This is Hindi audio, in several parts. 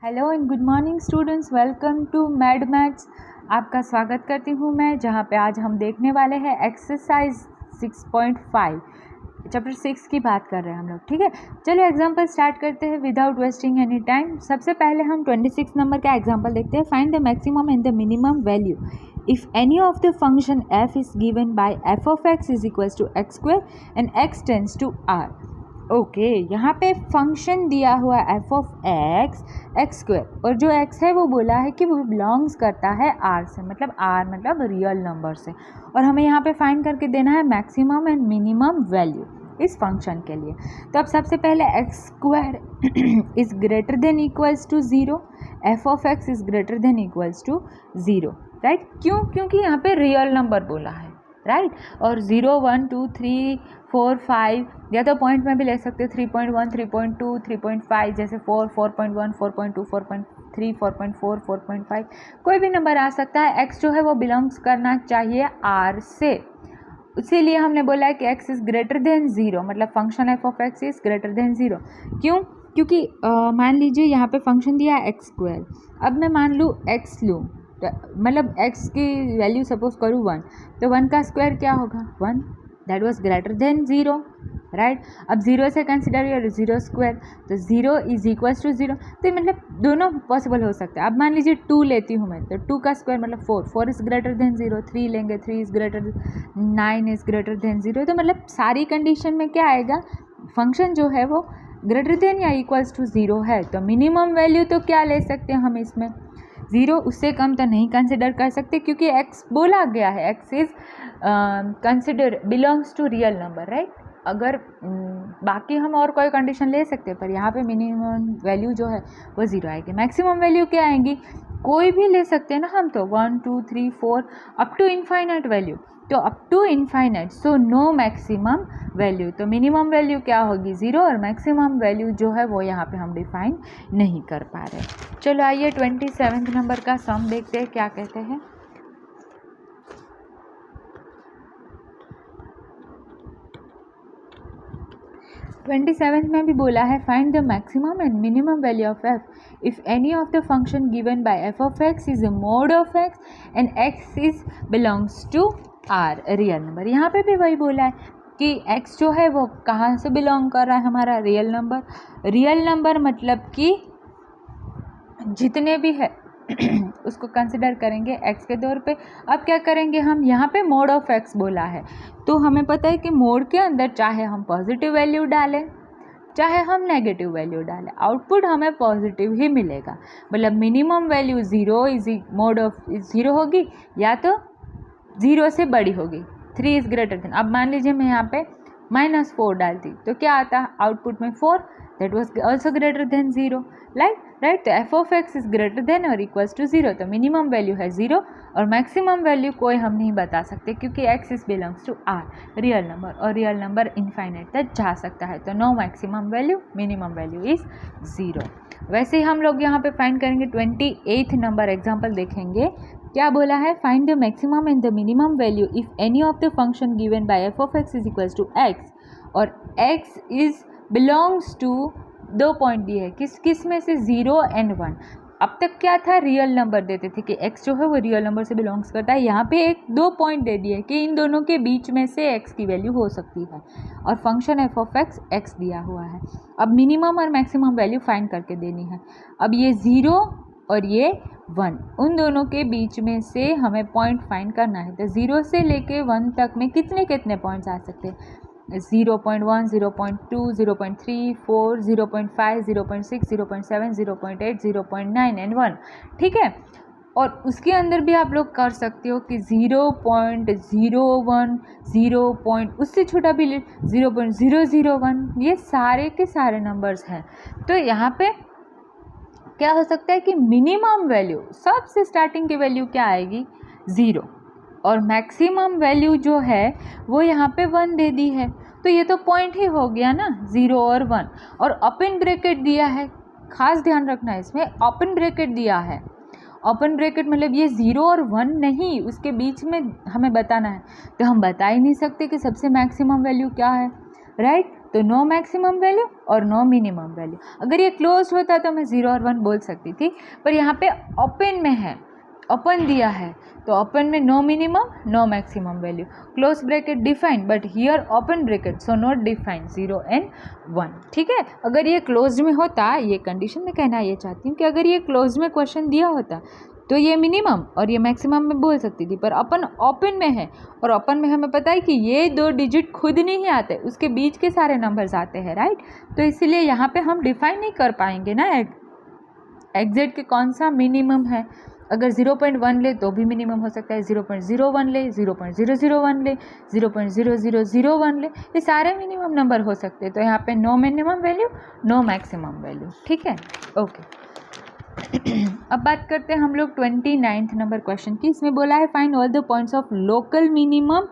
Hello and good morning students, welcome to Mad Maths. आपका स्वागत करती हूँ मैं, जहाँ पे आज हम देखने वाले हैं एक्सरसाइज 6.5 चैप्टर 6 की बात कर रहे हैं हम लोग। ठीक है, चलिए एग्जांपल स्टार्ट करते हैं विदाउट वेस्टिंग एनी टाइम। सबसे पहले हम 26 नंबर का एग्जांपल देखते हैं। Find the maximum and the minimum value if any of the function f is given by f of x is equals to x square and x tends to r। Okay, यहाँ पे फंक्शन दिया हुआ f ऑफ एक्स स्क्वायर, और जो x है वो बोला है कि वो बिलोंग्स करता है r से, मतलब r मतलब रियल नंबर से, और हमें यहाँ पे फाइंड करके देना है मैक्सिमम एंड मिनिमम वैल्यू इस फंक्शन के लिए। तो अब सबसे पहले x square is greater than equals to 0, f of x is greater than equals to 0, right. क्यों? क्योंकि यहाँ पे रियल नंबर बोला है, राइट। और 0 1 2 3 4 5 या तो पॉइंट में भी ले सकते हो, 3.1 3.2 3.5, जैसे 4 4.1 4.2 4.3 4.4 4.5, कोई भी नंबर आ सकता है। x जो है वो बिलोंग्स करना चाहिए r से, इसीलिए हमने बोला है कि x इज़ ग्रेटर देन 0, मतलब function f of x is greater than 0। क्यों? क्योंकि मान लीजिए यहाँ पे फंक्शन दिया है एक्स स्क्वायर, अब मैं मान लूँ x लूँ, मतलब x की वैल्यू सपोज करूँ 1, तो 1 का स्क्वायर क्या होगा 1, that was greater than 0, right. अब 0 से कंसिडर योर 0 स्क्वायर, तो 0 इज इक्वल्स टू 0, तो मतलब दोनों पॉसिबल हो सकता है। अब मान लीजिए 2 लेती हूँ मैं, तो 2 का स्क्वायर मतलब 4, 4 इज़ ग्रेटर देन 0, 3 लेंगे 3 is greater, 9 is greater than 0, तो मतलब सारी कंडीशन में क्या आएगा, फंक्शन जो है वो ग्रेटर देन या इक्वल्स टू 0 है। तो मिनिमम वैल्यू तो क्या ले सकते हैं हम इसमें, 0, उससे कम तो नहीं कंसिडर कर सकते, क्योंकि x बोला गया है, x is consider belongs to real number, right. अगर बाकी हम और कोई कंडीशन ले सकते हैं, पर यहाँ पे मिनिमम वैल्यू जो है वो 0 आएगी। मैक्सिमम वैल्यू क्या आएंगी, कोई भी ले सकते हैं ना हम, तो 1 2 3 4 अप टू इनफाइनाइट वैल्यू, तो up to infinite, so no maximum value. तो मिनिमम वैल्यू क्या होगी 0, और मैक्सिमम वैल्यू जो है वो यहाँ पे हम डिफाइन नहीं कर पा रहे। चलो आइए 27 नंबर का सम देखते हैं क्या कहते हैं। 27 में भी बोला है find the maximum and minimum value of f if any of the function given by f of x is a mod of x and x is belongs to r real number. यहाँ पे भी वही बोला है कि x जो है वो कहाँ से बिलोंग कर रहा है, हमारा रियल नंबर। रियल नंबर मतलब कि जितने भी है उसको कंसिडर करेंगे x के तौर पे। अब क्या करेंगे हम, यहाँ पे मोड ऑफ x बोला है, तो हमें पता है कि मोड के अंदर चाहे हम पॉजिटिव वैल्यू डालें चाहे हम नेगेटिव वैल्यू डालें, आउटपुट हमें पॉजिटिव ही मिलेगा। मतलब minimum value 0 is mode of 0 होगी, या तो 0 से बड़ी होगी, 3 इज़ ग्रेटर देन। अब मान लीजिए मैं यहाँ पे -4 डालती, तो क्या आता आउटपुट में 4, that was also greater than 0, right. तो f of x is greater then और इक्वल्स टू 0, तो मिनिमम वैल्यू है 0 और मैक्सिमम वैल्यू कोई हम नहीं बता सकते, क्योंकि x is belongs to r real number, और रियल नंबर इनफाइनाइट तक जा सकता है, तो no maximum value, minimum value is 0। वैसे ही हम लोग यहाँ पे फाइंड करेंगे 28 नंबर एग्जाम्पल देखेंगे। क्या बोला है, find the maximum and the minimum value if any of the function given by f of x is equals to x, और x is belongs to, 2 point दिए है, किस में से 0 एंड 1। अब तक क्या था, रियल नंबर देते थे कि x जो है वो रियल नंबर से बिलोंग्स करता है। यहाँ पे 2 पॉइंट दे दिए कि इन दोनों के बीच में से x की वैल्यू हो सकती है, और function f of x x दिया हुआ है। अब मिनिमम और मैक्सिमम वैल्यू फाइंड करके देनी है। अब ये 0 और ये 1, उन दोनों के बीच में से हमें पॉइंट फाइंड करना है। तो 0 से लेके 1 तक में कितने कितने पॉइंट्स आ सकते हैं, 0.1 0.2 0.3 4 0.5 0.6 0.7 0.8 0.9 एंड 1, ठीक है। और उसके अंदर भी आप लोग कर सकते हो कि 0.01 0. उससे छोटा भी 0.001, ये सारे के सारे नंबर्स हैं। तो यहाँ पे क्या हो सकता है कि मिनिमम वैल्यू, सबसे स्टार्टिंग की वैल्यू क्या आएगी 0, और मैक्सिमम वैल्यू जो है वो यहाँ पे 1 दे दी है, तो ये तो पॉइंट ही हो गया ना, 0 और 1, और ओपन ब्रैकेट दिया है, खास ध्यान रखना है इसमें, ओपन ब्रैकेट दिया है। ओपन ब्रैकेट मतलब ये 0 और 1 नहीं, उसके बीच में हमें बताना है, तो हम बता ही नहीं सकते कि सबसे मैक्सिमम वैल्यू क्या है, राइट। तो नो मैक्सिमम वैल्यू और नो मिनिमम वैल्यू। अगर ये क्लोज होता तो मैं 0 और 1 बोल सकती थी, पर यहाँ पे ओपन में है, ओपन दिया है, तो ओपन में no minimum no maximum value, close bracket define but here open bracket so not define 0 and 1। ठीक है, अगर ये क्लोज में होता, ये कंडीशन में कहना ये चाहती हूँ कि अगर ये क्लोज में क्वेश्चन दिया होता तो ये मिनिमम और ये मैक्सिमम में बोल सकती थी, पर अपन ओपन में है और ओपन में हमें पता है कि ये 2 डिजिट खुद नहीं आते, उसके बीच के सारे नंबर्स आते हैं, राइट। तो इसीलिए यहाँ पे हम डिफाइन नहीं कर पाएंगे ना एग्जैक्ट के कौन सा मिनिमम है। अगर 0.1 ले तो भी मिनिमम हो सकता है, 0.01 ले, 0.001 ले, 0.0001 ले, ये सारे मिनिमम नंबर हो सकते हैं। तो यहाँ पे no minimum value no maximum value. ठीक है, ओके। अब बात करते हैं हम लोग 29th नंबर क्वेश्चन की। इसमें बोला है find all the points of local minimum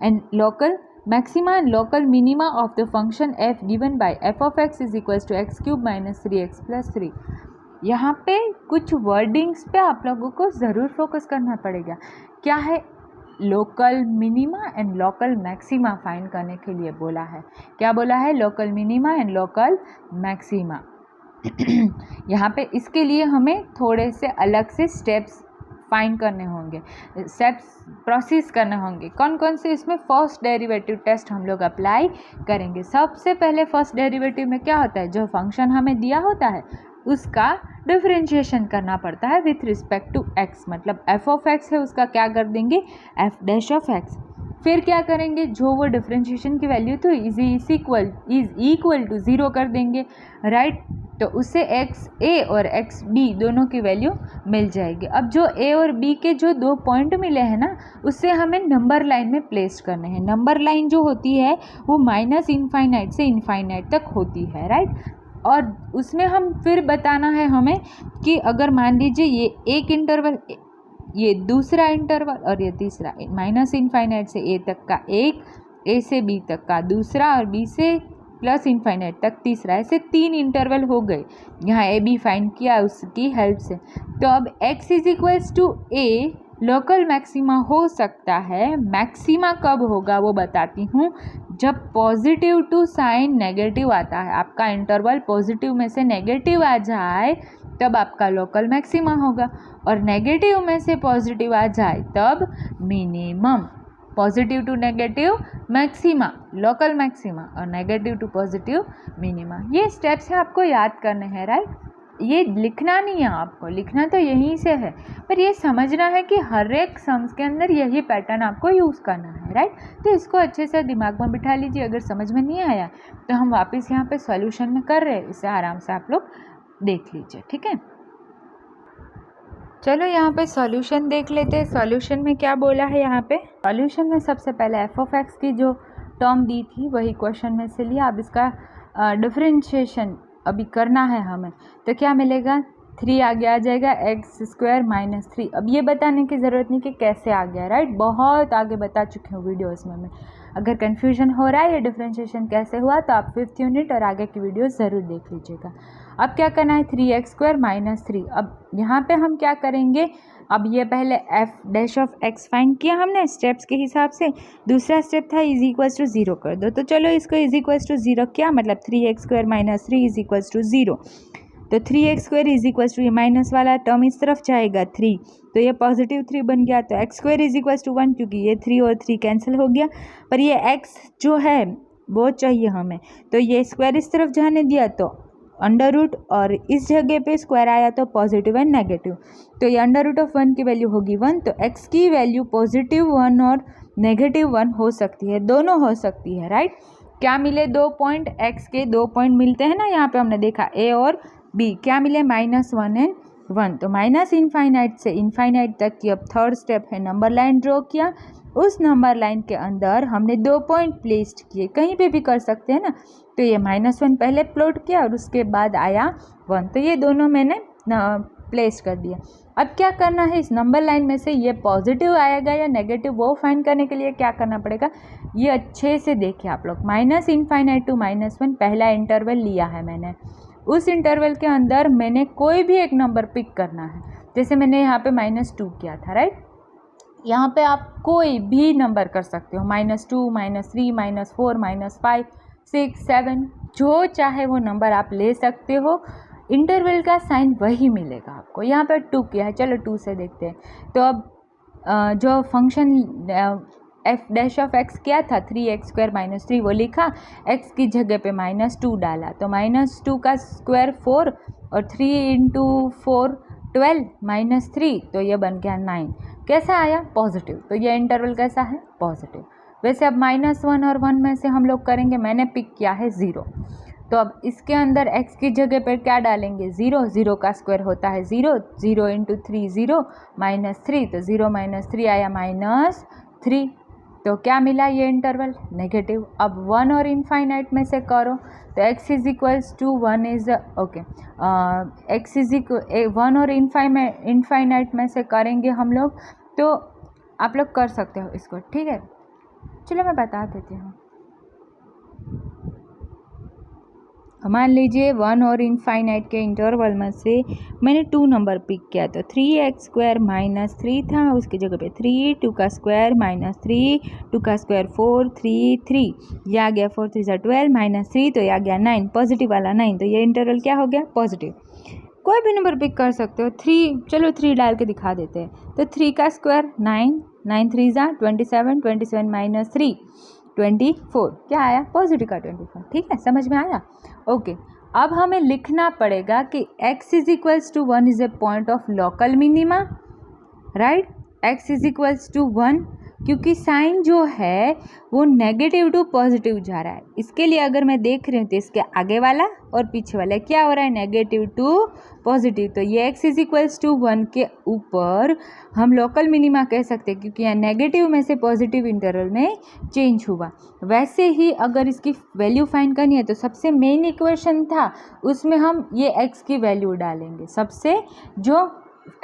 and local maxima and local minima of the function f given by f of x is equal to x³ minus 3x plus 3। यहाँ पे कुछ वर्डिंग्स पे आप लोगों को ज़रूर फोकस करना पड़ेगा। क्या है? Local minima and local maxima find करने के लिए बोला है। क्या बोला है? Local minima and local maxima. यहाँ पे इसके लिए हमें थोड़े से अलग से स्टेप्स फाइंड करने होंगे, स्टेप्स प्रोसेस करने होंगे। कौन कौन से? इसमें फर्स्ट डेरिवेटिव टेस्ट हम लोग अप्लाई करेंगे। सबसे पहले फर्स्ट डेरिवेटिव में क्या होता है? जो फंक्शन हमें दिया होता है उसका डिफरेंशिएशन करना पड़ता है विथ रिस्पेक्ट टू एक्स। मतलब एफ ऑफ एक्स है उसका क्या कर देंगे? F dash of x. फिर क्या करेंगे? जो वो डिफरेंशिएशन की वैल्यू तो इज इक्वल टू 0 कर देंगे, राइट। तो उससे एक्स ए और एक्स बी दोनों की वैल्यू मिल जाएगी। अब जो ए और बी के जो 2 पॉइंट मिले हैं ना, उससे हमें नंबर लाइन में प्लेस करने हैं। नंबर लाइन जो होती है वो माइनस इनफाइनाइट से इनफाइनाइट तक होती है, राइट। और उसमें हम फिर बताना है हमें कि अगर मान लीजिए ये एक इंटरवल, ये दूसरा इंटरवल और ये तीसरा, माइनस इनफाइनाइट से ए तक का एक, ए से बी तक का दूसरा और बी से प्लस इनफाइनाइट तक तीसरा, ऐसे 3 इंटरवल हो गए। यहाँ ए बी फाइंड किया उसकी हेल्प से। तो अब x is equals to a local maxima हो सकता है। मैक्सिमा कब होगा वो बताती हूँ। जब पॉजिटिव टू साइन नेगेटिव आता है, आपका इंटरवल पॉजिटिव में से नेगेटिव आ जाए तब आपका लोकल मैक्सिमा होगा, और नेगेटिव में से पॉजिटिव आ जाए तब minimum. Positive to negative maxima local maxima और नेगेटिव टू पॉजिटिव मिनिमा। ये स्टेप्स है आपको याद करने हैं, राइट। ये लिखना नहीं है आपको, लिखना तो यहीं से है, पर ये समझना है कि हर एक सम्स के अंदर यही पैटर्न आपको यूज़ करना है, राइट। तो इसको अच्छे से दिमाग में बिठा लीजिए। अगर समझ में नहीं आया तो हम वापस यहाँ पे सॉल्यूशन में कर रहे हैं, इसे आराम से आप लोग देख लीजिए, ठीक है। चलो यहाँ पे सॉल्यूशन देख लेते हैं। सॉल्यूशन में क्या बोला है यहाँ पे? सॉल्यूशन में सबसे पहले एफ ऑफ एक्स की जो टर्म दी थी वही क्वेश्चन में से लिया। अब इसका डिफरेंशिएशन अभी करना है हमें, तो क्या मिलेगा? 3 आगे आ जाएगा, x² माइनस 3। अब ये बताने की ज़रूरत नहीं कि कैसे आ गया, राइट। बहुत आगे बता चुकी हूँ वीडियोस में मैं। अगर कन्फ्यूजन हो रहा है ये डिफरेंशिएशन कैसे हुआ तो आप 5th यूनिट और आगे की वीडियो ज़रूर देख लीजिएगा। अब क्या करना है? 3x² minus 3। अब यहाँ पे हम क्या करेंगे? अब ये पहले F dash of x find किया हमने स्टेप्स के हिसाब से। दूसरा स्टेप था इज इक्वल्स टू 0 कर दो। तो चलो इसको इज इक्वल्स टू 0 किया, मतलब 3x² minus 3 is equals to 0। तो 3x² इज इक्वल्स टू, ये माइनस वाला टर्म इस तरफ जाएगा 3, तो ये पॉजिटिव 3 बन गया। तो x² इज इक्वल्स टू 1, क्योंकि ये 3 और 3 कैंसिल हो गया, पर ये x जो है वो चाहिए हमें, तो ये स्क्वायर इस तरफ जाने दिया तो अंडर रूट, और इस जगह पे स्क्वायर आया तो पॉजिटिव एंड नेगेटिव। तो ये अंडर रूट ऑफ 1 की वैल्यू होगी 1। तो x की वैल्यू पॉजिटिव 1 और नेगेटिव 1 हो सकती है, दोनों हो सकती है, राइट। क्या मिले? 2 पॉइंट, x के 2 पॉइंट मिलते हैं ना, यहाँ पे हमने देखा a और b। क्या मिले? -1 एंड 1। तो माइनस इनफाइनाइट से इनफाइनाइट तक की अब थर्ड स्टेप है, नंबर लाइन ड्रॉ किया। उस नंबर लाइन के अंदर हमने 2 पॉइंट प्लेस्ड किए, कहीं पे भी कर सकते हैं ना। तो ये -1 पहले प्लॉट किया और उसके बाद आया 1, तो ये दोनों मैंने प्लेस कर दिया। अब क्या करना है? इस नंबर लाइन में से ये पॉजिटिव आएगा या नेगेटिव वो फाइंड करने के लिए क्या करना पड़ेगा? ये अच्छे से देखिए आप लोग। माइनस इनफाइनाइट टू -1 पहला इंटरवल लिया है मैंने। उस इंटरवल के अंदर मैंने कोई भी एक नंबर पिक करना है। जैसे मैंने यहाँ पे -2 किया था, राइट। यहाँ पे आप कोई भी नंबर कर सकते हो, -2, -3, -4, -5, 6, 7 जो चाहे वो नंबर आप ले सकते हो, इंटरवल का साइन वही मिलेगा आपको। यहाँ पर 2 किया है, चलो 2 से देखते हैं। तो अब जो function F dash of x क्या था, 3x² - 3, वो लिखा, x की जगह पे -2 डाला, तो -2 का स्क्वायर 4 और 3 × 4 12 - 3, तो ये बन गया 9। कैसा आया? पॉजिटिव। तो ये इंटरवल कैसा है? पॉजिटिव। वैसे अब -1 और 1 में से हम लोग करेंगे, मैंने पिक किया है 0, तो अब इसके अंदर x की जगह पर क्या डालेंगे? 0, 0 का स्क्वायर होता है 0, 0 × 3 0 -3, तो 0 - 3 आया -3, तो क्या मिला? ये इंटरवल नेगेटिव। अब 1 और इनफाइनाइट में से करो, तो x = 1 इज ओके, x = 1 और इनफाइनाइट में से करेंगे हम लोग, तो आप लोग कर सकते हो इसको, ठीक है। चलो मैं बता देती हूँ। मान लीजिए 1 और इनफाइनाइट के इंटरवल में से मैंने 2 नंबर पिक किया, तो 3x² - 3 था, उसकी जगह पे 3, 2 का स्क्वायर -3, 2 का स्क्वायर 4, 3, 3, ये आ गया 4 3 12 -3, तो ये आ गया 9, पॉजिटिव वाला 9, तो ये इंटरवल क्या हो गया? पॉजिटिव। कोई भी नंबर पिक कर सकते हो। 3, चलो 3 डाल के दिखा देते हैं, तो 3 का स्क्वायर 9, 9 3 27, 27 - 3 24, क्या आया? पॉजिटिव का 24। ठीक है, समझ में आया? ओके। अब हमें लिखना पड़ेगा कि x = 1 is a point of local minima, right. x = 1, क्योंकि साइन जो है वो नेगेटिव टू पॉजिटिव जा रहा है। इसके लिए अगर मैं देख रही हूँ तो इसके आगे वाला और पीछे वाला क्या हो रहा है? Negative to positive. तो ये x = 1 के ऊपर हम लोकल मिनिमा कह सकते हैं, क्योंकि यहाँ नेगेटिव में से पॉजिटिव इंटरवल में चेंज हुआ। वैसे ही अगर इसकी वैल्यू फाइंड करनी है तो सबसे मेन इक्वेशन था, उसमें हम ये x की वैल्यू डालेंगे, सबसे जो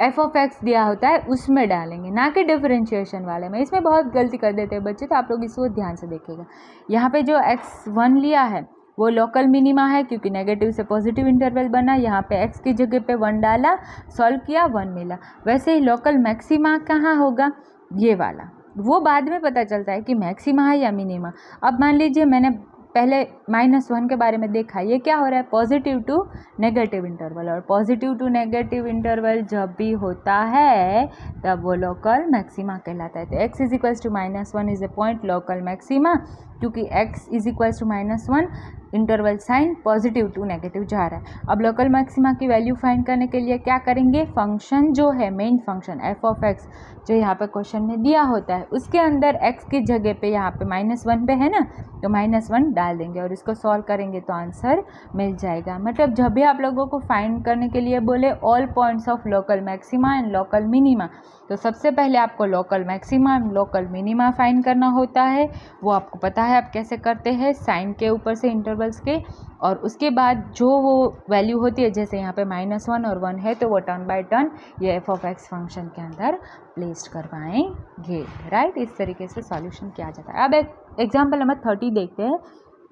f(x) दिया होता है उसमें डालेंगे, ना कि डिफरेंशिएशन वाले में। इसमें बहुत गलती कर देते हैं बच्चे, तो आप लोग इसको ध्यान से देखिएगा। यहाँ पे जो x1 लिया है वो लोकल मिनिमा है, क्योंकि नेगेटिव से पॉजिटिव इंटरवल बना। यहाँ पे x की जगह पे 1 डाला, सॉल्व किया, 1 मिला। वैसे ही लोकल मैक्सिमा कहाँ होगा? ये वाला, वो बाद में पता चलता है कि मैक्सिमा है या मिनिमा। अब मान लीजिए मैंने पहले -1 के बारे में देखा, ये क्या हो रहा है? पॉजिटिव टू नेगेटिव इंटरवल, और पॉजिटिव टू नेगेटिव इंटरवल जब भी होता है तब वो लोकल मैक्सिमा कहलाता है। तो x = -1 is a point local maxima, क्योंकि x = -1 interval sign positive to negative जा रहा है। अब लोकल मैक्सिमा की वैल्यू फाइंड करने के लिए क्या करेंगे? फंक्शन जो है, मेन फंक्शन f(x) जो यहाँ पे क्वेश्चन में दिया होता है, उसके अंदर x की जगह पे यहाँ पे -1 पे है ना, तो -1 डाल देंगे और इसको सॉल्व करेंगे तो आंसर मिल जाएगा। मतलब जब भी आप लोगों को फाइंड करने के लिए बोले all points of local maxima and local minima, तो सबसे पहले आपको local maxima and local minima find करना होता है। वो आपको पता है आप कैसे करते हैं, साइन के ऊपर से इंटरवल्स के, और उसके बाद जो वो वैल्यू होती है, जैसे यहाँ पे -1 और 1 है, तो वो टर्न बाय टर्न ये f(x) फंक्शन के अंदर प्लेस्ड करवाएंगे, राइट। इस तरीके से सॉल्यूशन किया जाता है। अब एक एग्जाम्पल नंबर 30 देखते हैं।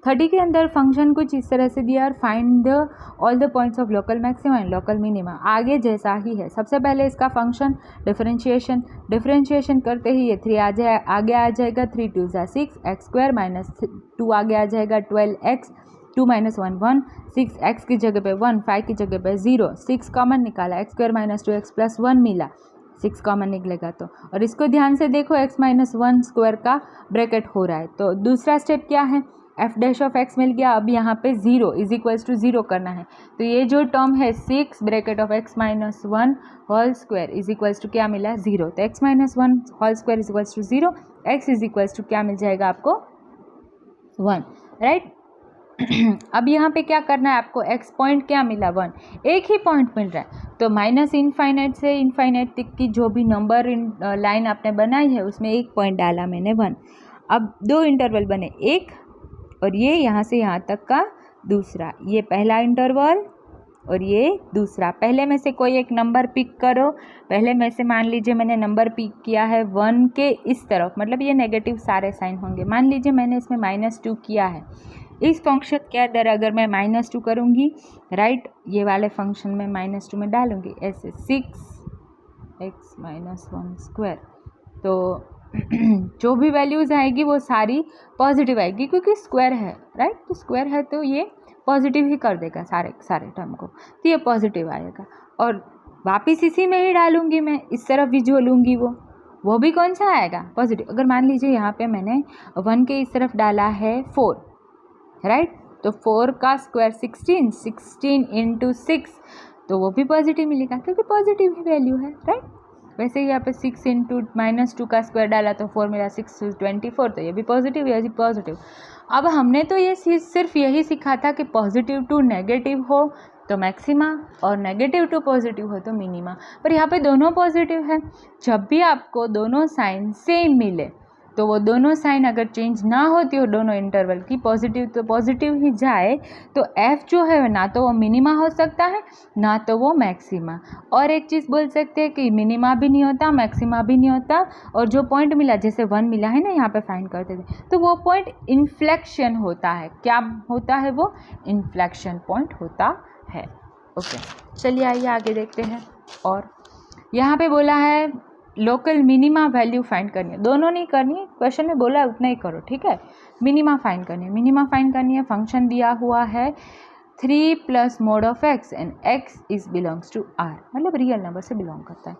30 के अंदर फंक्शन कुछ इस तरह से दिया, और find all the points of local maxima and local minima. आगे जैसा ही है, सबसे पहले इसका फंक्शन डिफरेंशिएशन करते ही ये 3 आगे आ जाएगा, 3 2 6 x² - 2 आगे आ जाएगा 12x, 2 - 1 1, 6 x की जगह पे 1, 5 की जगह पे 0, 6 कॉमन निकाला, x² - 2x + 1 मिला, 6 कॉमन निकलेगा तो। और इसको ध्यान से देखो, x - 1 स्क्वायर का ब्रैकेट हो रहा है। तो दूसरा स्टेप क्या है? f(x) मिल गया। अब यहाँ पे 0 = 0 करना है, तो ये जो टर्म है 6 bracket of x - 1 whole square is क्या मिला? 0। तो x - 1 whole square is 0, x क्या मिल जाएगा आपको? 1, राइट। अब यहाँ पे क्या करना है आपको? x पॉइंट क्या मिला? 1, एक ही पॉइंट मिल रहा है। तो -इनफाइनाइट से इनफाइनाइट तक की जो भी नंबर लाइन आपने बनाई है उसमें एक पॉइंट डाला मैंने 1। अब 2 इंटरवल बने, एक और ये यहाँ से यहाँ तक का दूसरा, ये पहला इंटरवल और ये दूसरा। पहले में से कोई एक नंबर पिक करो। पहले में से मान लीजिए मैंने नंबर पिक किया है 1 के इस तरफ, मतलब ये नेगेटिव सारे साइन होंगे। मान लीजिए मैंने इसमें -2 किया है। इस फंक्शन के अंदर अगर मैं -2 करूँगी, राइट, ये वाले फंक्शन में -2 में डालूँगी, ऐसे 6x - 1 स्क्वायर, तो जो भी वैल्यूज़ आएगी वो सारी पॉजिटिव आएगी, क्योंकि स्क्वायर है, राइट। तो स्क्वायर है तो ये पॉजिटिव ही कर देगा सारे सारे टर्म को, तो ये पॉजिटिव आएगा। और वापिस इसी में ही डालूंगी मैं, इस तरफ भी जो लूँगी वो भी कौन सा आएगा, पॉजिटिव। अगर मान लीजिए यहाँ पे मैंने 1 के इस तरफ डाला है 4, राइट, तो 4 का स्क्वायर 16 इंटू 6, तो वो भी पॉजिटिव मिलेगा क्योंकि पॉजिटिव ही वैल्यू है, राइट। वैसे ही यहाँ पे 6 इंटू -2 का स्क्वायर डाला तो 4 मिला, 6 24, तो ये भी पॉजिटिव, ये भी पॉजिटिव। अब हमने तो ये चीज़ सिर्फ यही सीखा था कि पॉजिटिव टू नेगेटिव हो तो मैक्सिमा और नेगेटिव टू पॉजिटिव हो तो मिनिमा, पर यहाँ पे दोनों पॉजिटिव है। जब भी आपको दोनों साइन सेम मिले तो वो दोनों साइन अगर चेंज ना होती हो दोनों इंटरवल की, पॉजिटिव तो पॉजिटिव ही जाए, तो एफ जो है ना तो वो मिनिमा हो सकता है ना तो वो मैक्सिमा। और एक चीज़ बोल सकते हैं कि मिनिमा भी नहीं होता, मैक्सिमा भी नहीं होता, और जो पॉइंट मिला जैसे 1 मिला है ना यहाँ पे फाइंड करते थे, तो वो पॉइंट इन्फ्लेक्शन होता है। क्या होता है वो? इन्फ्लेक्शन पॉइंट होता है। ओके, चलिए आइए आगे देखते हैं। और यहाँ पे बोला है लोकल मिनिमा वैल्यू फाइंड करनी है, दोनों नहीं करनी है, क्वेश्चन में बोला है उतना ही करो, ठीक है। मिनिमा फाइंड करनी है, मिनिमा फाइंड करनी है। फंक्शन दिया हुआ है 3 plus mod of x and x is belongs to R, मतलब रियल नंबर से बिलोंग करता है।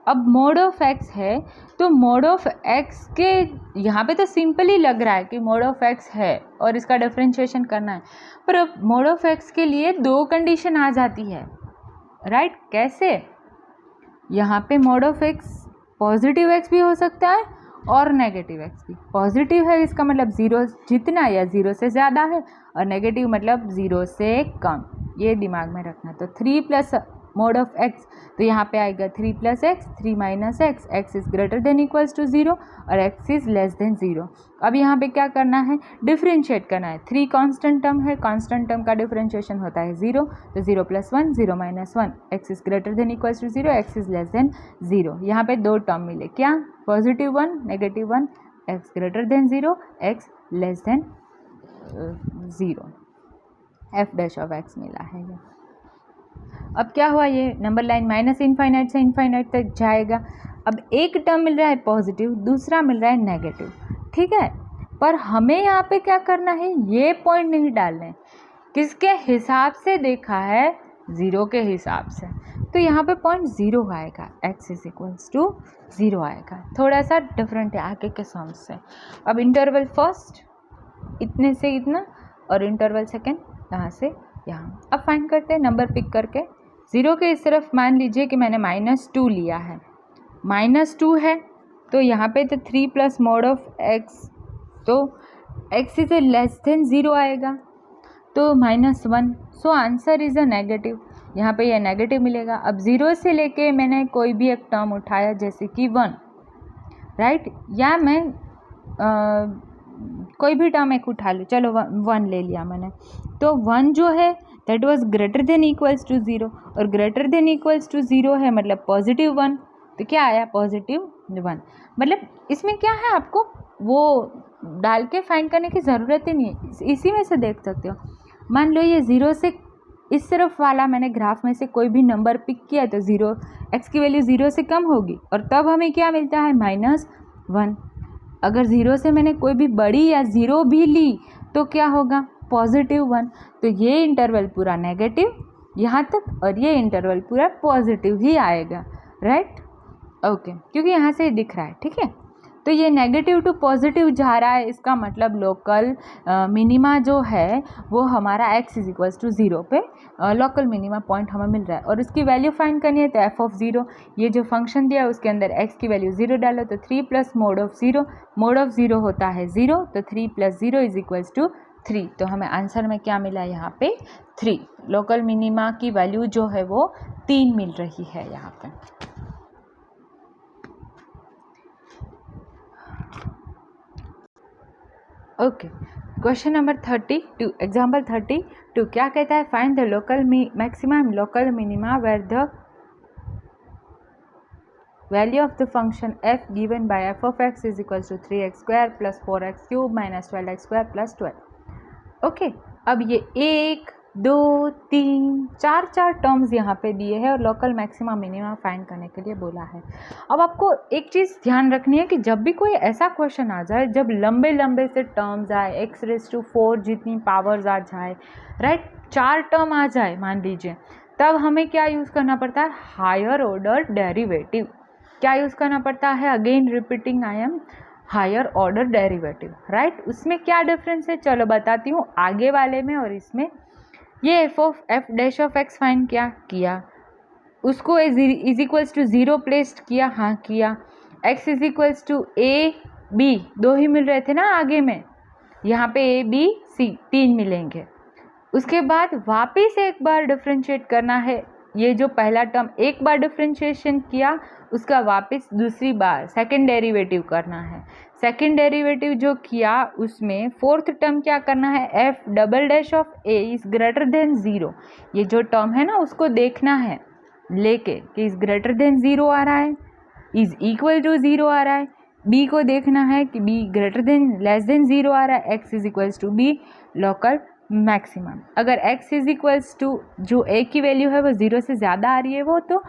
अब मोड ऑफ एक्स है तो मोड ऑफ एक्स के यहाँ पे तो सिंपल ही लग रहा है कि मोड ऑफ एक्स है और इसका डिफरेंशिएशन करना है, पर अब मोड ऑफ एक्स के लिए 2 कंडीशन आ जाती है, राइट। कैसे? यहाँ पे mode of x positive x भी हो सकता है और नेगेटिव एक्स भी। पॉजिटिव है इसका मतलब 0 जितना या 0 से ज़्यादा है, और नेगेटिव मतलब 0 से कम, ये दिमाग में रखना। तो 3 प्लस मोड ऑफ एक्स, तो यहाँ पे आएगा 3 plus x, 3 minus x, x is greater than equals to 0 और एक्स इज़ लेस देन 0। अब यहाँ पे क्या करना है? डिफ्रेंशिएट करना है। 3 कांस्टेंट टर्म है, कांस्टेंट टर्म का डिफ्रेंशिएशन होता है 0, तो 0 plus 1, 0 minus 1, x is greater than equals to 0, x is less than 0। यहाँ पे 2 टर्म मिले, क्या? Positive 1, negative 1, x greater than 0, x less than 0, f dash of x मिला है ये। अब क्या हुआ? ये नंबर लाइन माइनस इनफाइनाइट से इनफाइनाइट तक जाएगा। अब एक टर्म मिल रहा है पॉजिटिव, दूसरा मिल रहा है नेगेटिव, ठीक है। पर हमें यहाँ पे क्या करना है? ये पॉइंट नहीं डालने हैं। किसके हिसाब से देखा है? 0 के हिसाब से। तो यहाँ पे पॉइंट 0 आएगा, x इज इक्वल्स टू 0 आएगा। थोड़ा सा डिफरेंट है आगे के सम से। अब इंटरवल फर्स्ट इतने से इतना और इंटरवल सेकेंड यहाँ से यहाँ। अब फाइंड करते हैं नंबर पिक करके। 0 के इस तरफ मान लीजिए कि मैंने -2 लिया है, -2 है तो यहाँ पे तो 3 प्लस मोड ऑफ एक्स, तो x इज लेस देन 0 आएगा, तो -1, so answer is a negative. यहाँ पे ये नेगेटिव मिलेगा। अब 0 से लेके मैंने कोई भी एक टर्म उठाया जैसे कि 1, राइट, या मैं कोई भी टर्म एक उठा लूँ, चलो 1 ले लिया मैंने, तो 1 जो है that was greater than equals to 0, और ग्रेटर देन इक्वल्स टू 0 है मतलब पॉजिटिव 1, तो क्या आया? पॉजिटिव 1। मतलब इसमें क्या है, आपको वो डाल के फाइंड करने की ज़रूरत ही नहीं है, इसी में से देख सकते हो। मान लो ये 0 से इस तरफ वाला मैंने ग्राफ में से कोई भी नंबर पिक किया तो 0 x की वैल्यू 0 से कम होगी और तब हमें क्या मिलता है? -1। अगर 0 से मैंने कोई भी बड़ी या 0 भी ली तो क्या होगा? पॉजिटिव 1। तो ये इंटरवल पूरा नेगेटिव यहाँ तक और ये इंटरवल पूरा पॉजिटिव ही आएगा, राइट। ओके, क्योंकि यहाँ से दिख रहा है, ठीक है। तो ये नेगेटिव टू पॉजिटिव जा रहा है, इसका मतलब लोकल मिनिमा जो है वो हमारा x इज इक्वल्स टू 0 पे लोकल मिनिमा पॉइंट हमें मिल रहा है, और उसकी वैल्यू फाइंड करनी है। तो f ऑफ 0, ये जो फंक्शन दिया है उसके अंदर x की वैल्यू 0 डालो, तो 3 plus mod of 0, mode of 0 होता है 0, तो 3 प्लस 0 इज इक्वल्स टू 3। तो हमें आंसर में क्या मिला? यहाँ पे 3। लोकल मिनिमा की वैल्यू जो है वो 3 मिल रही है यहाँ पे। ओके, क्वेश्चन नंबर 32, एग्जाम्पल 32 क्या कहता है? Find the local maximum local minima where the value of the function f given by f of x is equals to 3x² plus 4x³ minus 12x² plus 12। Okay, अब ये एक 2 3 4 टर्म्स यहाँ पे दिए हैं और लोकल मैक्सिमा मिनिमा फाइंड करने के लिए बोला है। अब आपको एक चीज़ ध्यान रखनी है कि जब भी कोई ऐसा क्वेश्चन आ जाए जब लंबे लंबे से टर्म्स आए, x⁴ जितनी पावर्स आ जाए, राइट, 4 टर्म आ जाए मान लीजिए, तब हमें क्या यूज़ करना पड़ता है, हायर ऑर्डर डेरिवेटिव। क्या यूज़ करना पड़ता है, again repeating I am, higher order derivative, right. उसमें क्या डिफरेंस है, चलो बताती हूँ, आगे वाले में और इसमें। ये f(f'(x) फाइंड किया, उसको इज इक्वल्स टू 0 प्लेस्ड किया, हाँ किया। x is equals to a b, 2 ही मिल रहे थे ना आगे में, यहाँ पे a b c 3 मिलेंगे। उसके बाद वापस एक बार डिफ्रेंशिएट करना है, ये जो पहला टर्म एक बार डिफ्रेंशिएशन किया उसका वापस दूसरी बार सेकंड डेरिवेटिव करना है। सेकंड डेरिवेटिव जो किया उसमें फोर्थ टर्म क्या करना है, f'(a) इज ग्रेटर देन 0, ये जो टर्म है ना उसको देखना है लेके कि इज ग्रेटर देन 0 आ रहा है, इज इक्वल टू 0 आ रहा है। b को देखना है कि b greater than less than 0 आ रहा है, x is equals to b, local maximum. अगर x इज इक्वल्स टू जो a की वैल्यू है वो 0 से ज़्यादा आ रही है वो तो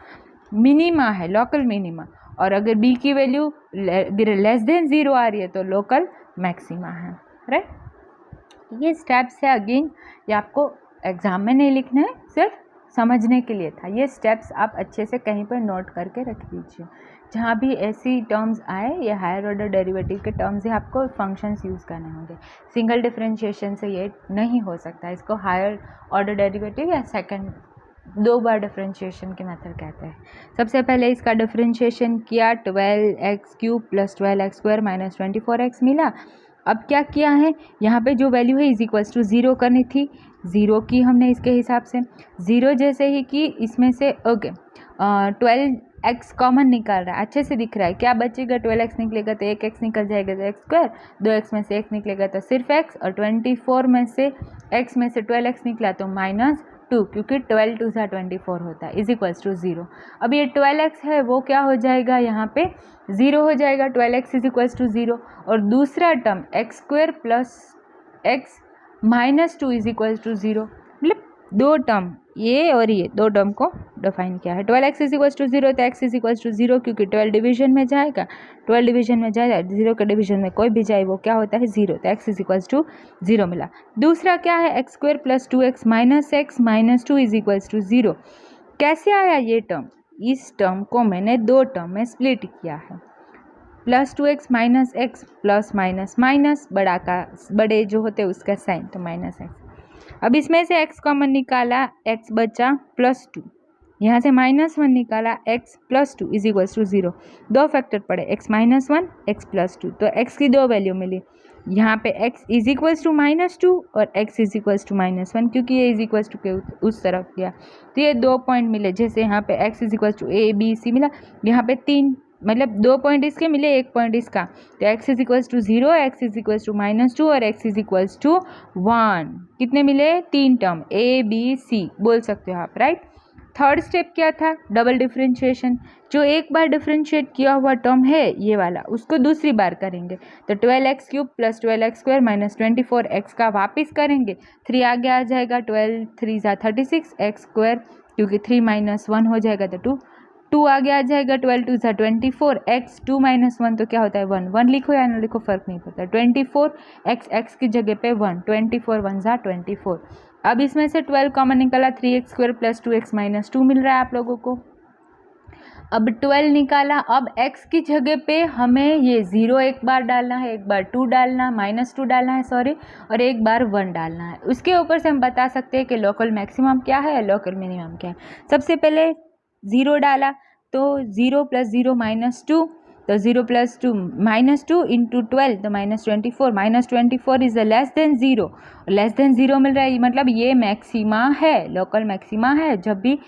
मिनिमा है, लोकल मिनिमा, और अगर b की वैल्यू लेस देन 0 आ रही है तो लोकल मैक्सिमा है, राइट। ये स्टेप्स है, अगेन ये आपको एग्जाम में नहीं लिखना है, सिर्फ समझने के लिए था। ये स्टेप्स आप अच्छे से कहीं पर नोट करके रख दीजिए, जहाँ भी ऐसी टर्म्स आए, ये हायर ऑर्डर डेरिवेटिव के टर्म्स है, आपको फंक्शंस यूज़ करने होंगे। सिंगल डिफरेंशिएशन से ये नहीं हो सकता, इसको हायर ऑर्डर डेरिवेटिव या सेकंड 2 बार डिफरेंशिएशन के मेथड कहते हैं। सबसे पहले इसका डिफरेंशिएशन किया, 12x³ + 12x² - 24x मिला। अब क्या किया है, यहाँ पे जो वैल्यू है इज इक्वल्स टू 0 करनी थी, 0 की हमने इसके हिसाब से, 0 जैसे ही की इसमें से ओके 12x कॉमन निकाल रहा है, अच्छे से दिख रहा है, क्या बचेगा, 12x निकलेगा तो 1x निकल जाएगा तो x², 2x में से x निकलेगा तो सिर्फ x, और 24 में से x में से 12x निकला तो -2, क्योंकि 12 2 सा 24 होता है, इज इक्वल्स टू 0। अब ये 12x है वो क्या हो जाएगा, यहाँ पे 0 हो जाएगा, 12x इज इक्वल्स टू 0, और दूसरा term x² + x - 2 is equals to 0, मतलब 2 टर्म, ये और ये 2 टर्म को डिफाइन किया है। 12x इज इक्वल्स टू 0 तो x इज इक्वल्स टू 0, क्योंकि 12 डिवीजन में जाएगा, 12 डिवीजन में जाएगा, 0 के डिवीजन में कोई भी जाए वो क्या होता है 0, तो x इज इक्वल्स टू 0 मिला। दूसरा क्या है, x² + 2x - x - 2 is equals to 0। कैसे आया ये टर्म, इस टर्म को मैंने 2 टर्म में स्प्लिट किया है, +2x - x plus minus minus बड़ा का बड़े जो होते हैं उसका साइन, तो -x। अब इसमें से x कॉमन निकाला, x बचा +2, यहाँ से -1 निकाला, x +2 is equals to 0, 2 factor पड़े, x - 1 x +2, तो x की 2 वैल्यू मिली, यहाँ पे x इज इक्वल्स टू -2 और x इज इक्वल्स टू -1, क्योंकि ये इज इक्वल्स टू के उस तरफ गया, तो ये 2 पॉइंट मिले, जैसे यहाँ पे x is equals to a b c मिला, यहाँ पे 3 मतलब 2 पॉइंट इसके मिले, 1 पॉइंट इसका, तो x is equals to 0, x is equals to -2 और x इज इक्वल्स टू 1, कितने मिले, 3 टर्म a b c बोल सकते हो आप, राइट। थर्ड स्टेप क्या था, डबल डिफरेंशिएशन, जो एक बार डिफरेंशिएट किया हुआ टर्म है ये वाला, उसको दूसरी बार करेंगे, तो 12x³ + 12x² - 24x का वापस करेंगे, 3 आगे आ जाएगा, 12 3 × 36 x², क्योंकि 3 - 1 हो जाएगा तो 2 आगे आ जाएगा, 12 2 × 24 x, 2 - 1 तो क्या होता है 1, 1 लिखो या ना लिखो फ़र्क नहीं पड़ता, 24 x की जगह पे 1, 24 1 × 24। अब इसमें से 12 कॉमन निकाला, 3x² + 2x - 2 मिल रहा है आप लोगों को। अब 12 निकाला, अब x की जगह पे हमें ये 0 एक बार डालना है, एक बार 2 डालना, -2 डालना है सॉरी, और एक बार 1 डालना है। उसके ऊपर से हम बता सकते हैं कि लोकल मैक्सिमम क्या है या लोकल मिनिमम क्या है। सबसे पहले 0 डाला तो 0 + 0 -2, तो 0 + 2 -2 × 12 तो -24, -24 is less than 0, less than 0 मिल रहा है, मतलब ये मैक्सिमा है, लोकल मैक्सिमा है। जब भी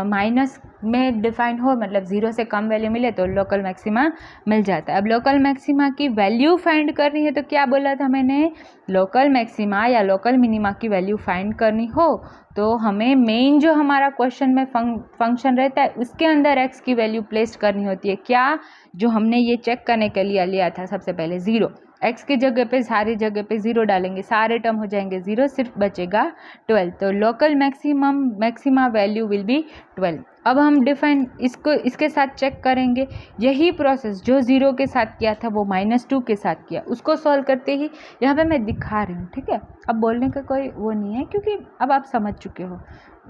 माइनस में डिफाइन हो, मतलब 0 से कम वैल्यू मिले तो लोकल मैक्सिमा मिल जाता है। अब लोकल मैक्सिमा की वैल्यू फाइंड करनी है तो क्या बोला था मैंने, लोकल मैक्सिमा या लोकल मिनिमा की वैल्यू फाइंड करनी हो तो हमें मेन जो हमारा क्वेश्चन में फंक्शन रहता है उसके अंदर x की वैल्यू प्लेस करनी होती है। क्या? जो हमने ये चेक करने के लिए लिया था सबसे पहले 0, x की जगह पे सारी जगह पे 0 डालेंगे, सारे टर्म हो जाएंगे 0, सिर्फ बचेगा 12। तो local maxima value will be 12। अब हम डिफाइन इसके साथ चेक करेंगे। यही प्रोसेस जो 0 के साथ किया था वो -2 के साथ किया, उसको सॉल्व करते ही यहाँ पे मैं दिखा रही हूँ, ठीक है। अब बोलने का कोई वो नहीं है क्योंकि अब आप समझ चुके हो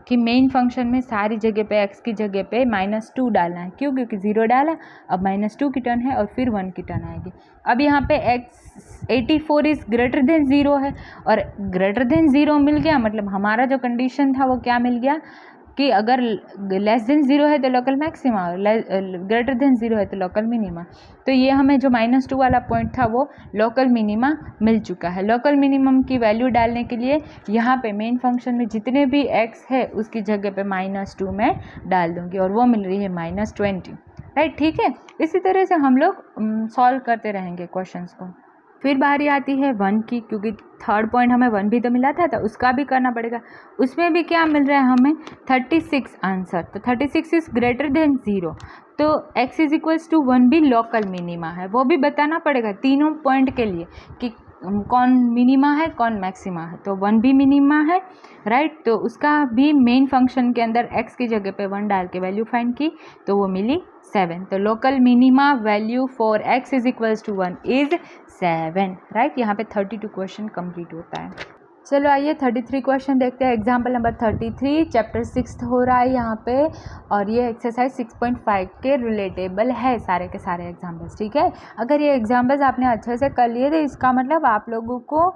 कि मेन फंक्शन में सारी जगह पे x की जगह पे -2 डालना है। क्यों? क्योंकि 0 डाला, अब -2 की टर्न है और फिर 1 की टर्न आएगी। अब यहाँ पे x 84 इज़ ग्रेटर देन 0 है और ग्रेटर देन 0 मिल गया, मतलब हमारा जो कंडीशन था वो क्या मिल गया कि अगर लेस देन 0 है तो लोकल मैक्सिमा, ग्रेटर देन 0 है तो लोकल मिनिमा। तो ये हमें जो -2 वाला पॉइंट था वो लोकल मिनिमा मिल चुका है। लोकल मिनिमम की वैल्यू डालने के लिए यहाँ पे मेन फंक्शन में जितने भी x है उसकी जगह पे -2 में डाल दूँगी और वो मिल रही है -20, राइट। ठीक है, इसी तरह से हम लोग सॉल्व करते रहेंगे क्वेश्चंस को। फिर बारी आती है 1 की, क्योंकि थर्ड पॉइंट हमें 1 भी तो मिला था तो उसका भी करना पड़ेगा। उसमें भी क्या मिल रहा है हमें 36 आंसर। तो 36 इज़ ग्रेटर देन 0, तो x इज इक्वल्स टू 1 भी लोकल मिनिमा है। वो भी बताना पड़ेगा तीनों पॉइंट के लिए कि कौन मिनिमा है कौन मैक्सिमा है। तो 1 भी मिनिमा है, राइट। तो उसका भी मेन फंक्शन के अंदर x की जगह पे 1 डाल के वैल्यू फाइंड की तो वो मिली 7। तो local minima value for x is equals to 1 is 7, right. यहाँ पे 32 क्वेश्चन कंप्लीट होता है। चलो आइए 33 क्वेश्चन देखते हैं। एग्जाम्पल नंबर 33, चैप्टर 6 हो रहा है यहाँ पे और ये एक्सरसाइज 6.5 के रिलेटेबल है सारे के सारे एग्जाम्पल्स, ठीक है। अगर ये एग्जाम्पल्स आपने अच्छे से कर लिए तो इसका मतलब आप लोगों को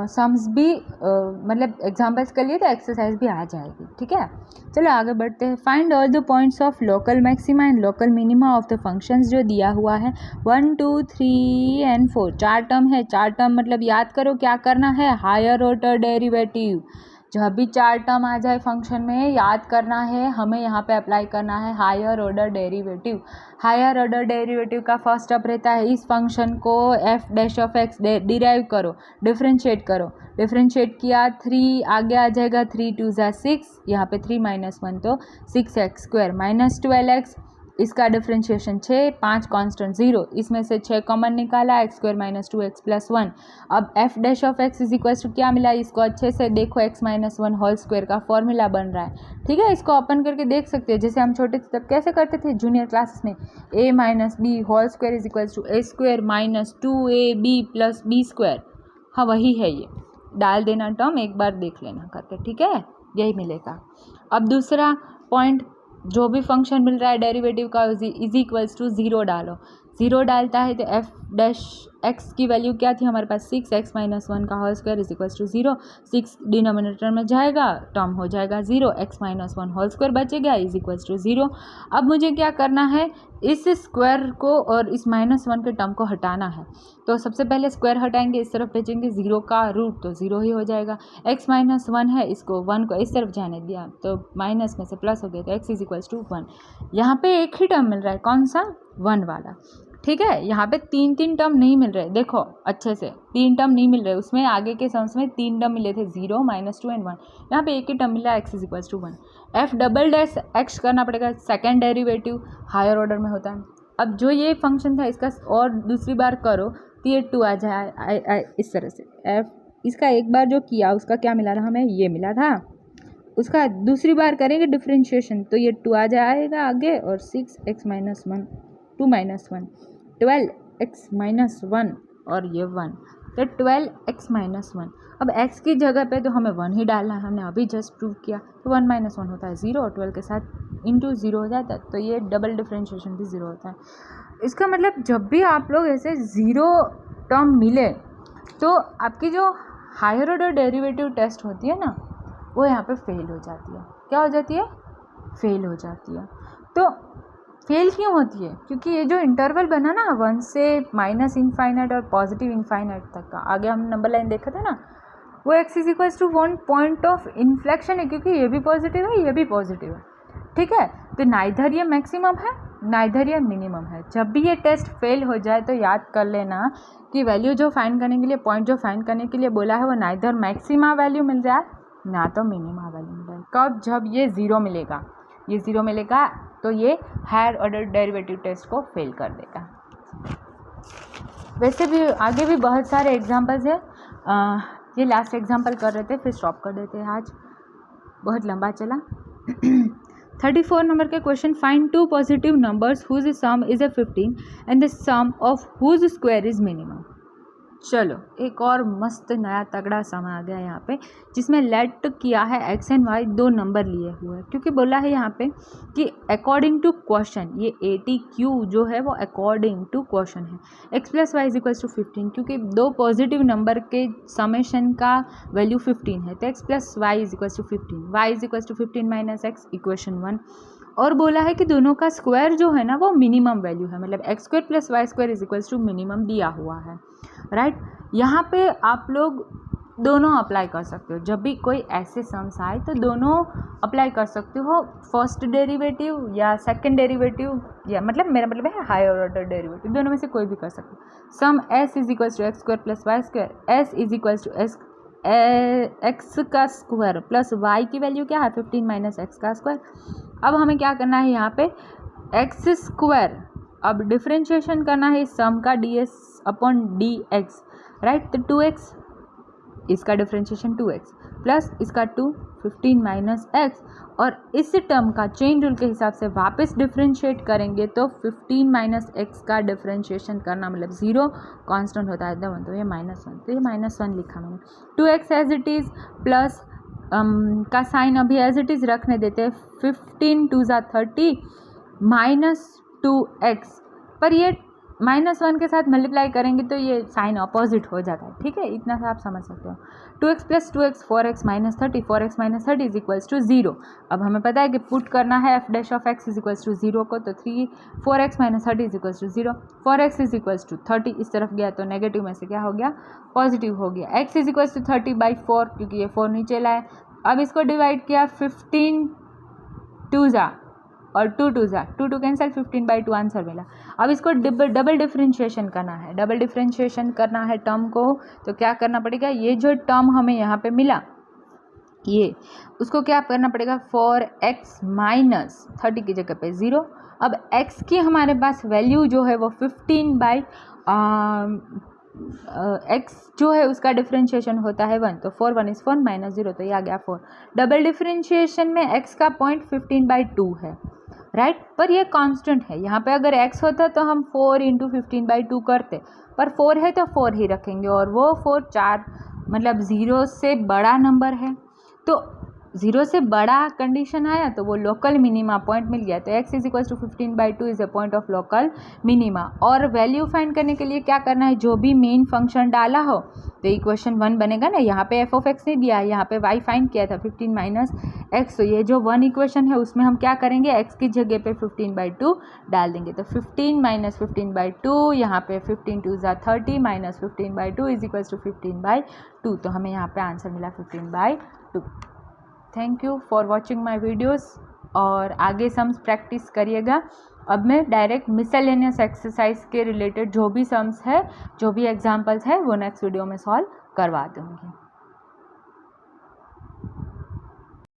सम्स भी मतलब एग्जाम्पल्स कर लिए तो एक्सरसाइज भी आ जाएगी, ठीक है। चलो आगे बढ़ते हैं। Find all the points of local maxima and local minima of the functions जो दिया हुआ है 1, 2, 3 एंड 4। 4 टर्म है। 4 टर्म मतलब याद करो क्या करना है, हायर ऑर्डर डेरिवेटिव। जब भी 4 टर्म आ जाए फंक्शन में याद करना है, हमें यहाँ पे अप्लाई करना है higher order derivative. Higher order derivative का फर्स्ट स्टेप रहता है इस फंक्शन को f dash of x derive करो, डिफ्रेंशिएट करो। डिफ्रेंशिएट किया 3 आगे आ जाएगा, 3 2 ज़ा 6, यहाँ पे 3 - 1 तो 6x स्क्वायर -12x। इसका डिफ्रेंशिएशन 6, 5 कांस्टेंट 0, इसमें से 6 कॉमन निकाला, x स्क्वायर -2x + 1। अब f dash of x is equal to क्या मिला, इसको अच्छे से देखो, x - 1 होल स्क्वायर का फॉर्मूला बन रहा है, ठीक है। इसको ओपन करके देख सकते हैं जैसे हम छोटे थे तब कैसे करते थे जूनियर क्लासेस में। a - b whole square is equal to a square -2ab + b square. हाँ वही है, ये डाल देना टर्म, एक बार देख लेना करके, ठीक है, यही मिलेगा। अब दूसरा पॉइंट, जो भी फंक्शन मिल रहा है डेरिवेटिव का इज इक्वल्स टू 0 डालो। 0 डालता है तो f डैश x की वैल्यू क्या थी हमारे पास 6x - 1 का whole square is equals to 0। 6 denominator में जाएगा, टर्म हो जाएगा 0, x - 1 होल स्क्वायर बचेगा इज इक्वल्स टू 0। अब मुझे क्या करना है, इस स्क्वायर को और इस -1 के टर्म को हटाना है। तो सबसे पहले स्क्वायर हटाएंगे, इस तरफ भेजेंगे 0 का रूट तो 0 ही हो जाएगा। x - 1 है, इसको 1 को इस तरफ जाने दिया तो माइनस में से प्लस हो गया तो x इज इक्वल्स टू 1। यहाँ पे एक ही टर्म मिल रहा है, कौन सा, 1 वाला, ठीक है। यहाँ पे 3 टर्म नहीं मिल रहे, देखो अच्छे से 3 टर्म नहीं मिल रहे। उसमें आगे के सम्स में 3 टर्म मिले थे, 0 -2 एंड 1। यहाँ पे एक ही टर्म मिला, x is equals to 1। f double dash x करना पड़ेगा, सेकेंड डेरिवेटिव हायर ऑर्डर में होता है। अब जो ये फंक्शन था इसका और दूसरी बार करो तो ये 2 आ जाए इस तरह से। f इसका एक बार जो किया उसका क्या मिला था हमें, ये मिला था। उसका दूसरी बार करेंगे डिफ्रेंशिएशन तो ये 2 आ जाएगा आगे और 6x - 1 2 - 1 12x - 1 और ये 1 तो 12x - 1। अब x की जगह पे तो हमें 1 ही डालना है, हमने अभी जस्ट प्रूव किया। तो 1 - 1 होता है 0 और 12 के साथ इंटू 0 हो जाता है, तो ये डबल डिफ्रेंशिएशन भी 0 होता है। इसका मतलब जब भी आप लोग ऐसे 0 टर्म मिले तो आपकी जो हायर ऑर्डर डेरिवेटिव टेस्ट होती है ना वो यहाँ पे फेल हो जाती है। क्या हो जाती है, फेल हो जाती है। तो फेल क्यों होती है, क्योंकि ये जो इंटरवल बना ना 1 से -इनफाइनाइट और पॉजिटिव इनफाइनाइट तक का, आगे हम नंबर लाइन देखा था ना, वो x is equals to 1 point of inflection है, क्योंकि ये भी पॉजिटिव है ये भी पॉजिटिव है, ठीक है। तो नाइदर ये मैक्सिमम है नाइदर ये मिनिमम है। जब भी ये टेस्ट फेल हो जाए तो याद कर लेना कि वैल्यू जो फाइंड करने के लिए, पॉइंट जो फाइंड करने के लिए बोला है वो नाइदर मैक्सिमा वैल्यू मिल रहा है ना तो मिनिमा वाली मिलेगा। कब? जब ये ज़ीरो मिलेगा, ये ज़ीरो मिलेगा तो ये हायर ऑर्डर डेरिवेटिव टेस्ट को फेल कर देगा। वैसे भी आगे भी बहुत सारे एग्जांपल्स है, ये लास्ट एग्जांपल कर रहे थे, फिर स्टॉप कर देते हैं, आज बहुत लंबा चला। 34 नंबर के question, find two positive numbers whose sum is a 15 and the sum of whose square is minimum. चलो एक और मस्त नया तगड़ा सम आ गया यहाँ पे, जिसमें लेट किया है एक्स एंड वाई दो नंबर लिए हुए, क्योंकि बोला है यहाँ पे कि अकॉर्डिंग टू क्वेश्चन, ये 80Q जो है वो अकॉर्डिंग टू क्वेश्चन है। X plus y is equals to 15, क्योंकि दो पॉजिटिव नंबर के समेशन का वैल्यू 15 है, तो x plus y is equals to 15, y is equals to 15 minus x, equation 1। और बोला है कि दोनों का स्क्वायर जो है ना वो मिनिमम वैल्यू है, मतलब x square plus Y square is equals to minimum दिया हुआ है, राइट। यहाँ पे आप लोग दोनों अप्लाई कर सकते हो, जब भी कोई ऐसे सम्स आए तो दोनों अप्लाई कर सकते हो, फर्स्ट डेरिवेटिव या सेकंड डेरिवेटिव, या मतलब मेरा मतलब है हायर ऑर्डर डेरिवेटिव, दोनों में से कोई भी कर सकते हो। Sum S is equals to x square plus Y square, S is equals to X का स्क्वायर प्लस वाई की वैल्यू क्या है 15 माइनस एक्स का स्क्वायर। अब हमें क्या करना है यहाँ पे एक्स स्क्वायर, अब डिफ्रेंशिएशन करना है इस सम का ds अपॉन dx, राइट। तो 2x, इसका डिफ्रेंशिएशन 2x प्लस इसका 2 15 माइनस एक्स, और इस टर्म का चेन रूल के हिसाब से वापस डिफ्रेंशिएट करेंगे तो 15 माइनस एक्स का डिफ्रेंशिएशन करना मतलब 0 कांस्टेंट होता है वन, तो ये -1, तो ये -1 लिखा मैंने। 2x as it is plus का साइन अभी एज इट इज़ रखने देते हैं, 15 2 ज़ा 30 माइनस 2x, पर ये -1 के साथ मल्टीप्लाई करेंगे तो ये साइन अपोजिट हो जाता है, ठीक है, इतना सा आप समझ सकते हो। 2x plus 2x 4x minus 30, 4x minus 30 is equals to 0। अब हमें पता है कि पुट करना है f dash of x is equals to 0 को, तो 4x minus 30 is equals to 0, 4x is equals to 30, इस तरफ गया तो नेगेटिव में से क्या हो गया, पॉजिटिव हो गया। x इज इक्वल्स टू 30/4, क्योंकि ये 4 नीचे लाए, अब इसको डिवाइड किया 15 2 ज़ा और 2 2 ज़ा, 2 कैंसिल, 15/2 आंसर मिला। अब इसको डबल डिफ्रेंशिएशन करना है, डबल डिफ्रेंशिएशन करना है टर्म को, तो क्या करना पड़ेगा, ये जो टर्म हमें यहाँ पे मिला ये, उसको क्या करना पड़ेगा 4x माइनस 30 की जगह पे 0। अब x की हमारे पास वैल्यू जो है वो 15 x जो है उसका डिफ्रेंशिएशन होता है 1, तो 4 1 इज़ 4 माइनस 0, तो ये आ गया 4। डबल डिफ्रेंशिएशन में x का पॉइंट 15/2 है, राइट, पर ये कांस्टेंट है। यहाँ पे अगर x होता तो हम 4 इंटू 15/2 करते, पर 4 है तो 4 ही रखेंगे, और वो 4 4 मतलब 0 से बड़ा नंबर है, तो 0 से बड़ा कंडीशन आया तो वो लोकल मिनिमा पॉइंट मिल गया, तो x is equals to 15/2 is a point of local minima. और वैल्यू फाइंड करने के लिए क्या करना है, जो भी मेन फंक्शन डाला हो तो इक्वेशन 1 बनेगा ना, यहाँ पे f ऑफ x नहीं दिया है, यहाँ पे y फाइंड किया था 15 माइनस एक्स, तो ये जो 1 इक्वेशन है उसमें हम क्या करेंगे, x की जगह पे 15/2 डाल देंगे, तो 15 माइनस 15/2, यहाँ पे 15 2 ज़ा 30 माइनस 15/2 इज इक्वल्स टू 15/2, तो हमें यहाँ पे आंसर मिला 15/2। Thank you for watching my videos, और आगे सम्स प्रैक्टिस करिएगा। अब मैं डायरेक्ट मिसलेनियस एक्सरसाइज के रिलेटेड जो भी सम्स है, जो भी एग्जाम्पल्स है, वो नेक्स्ट वीडियो में सॉल्व करवा दूँगी।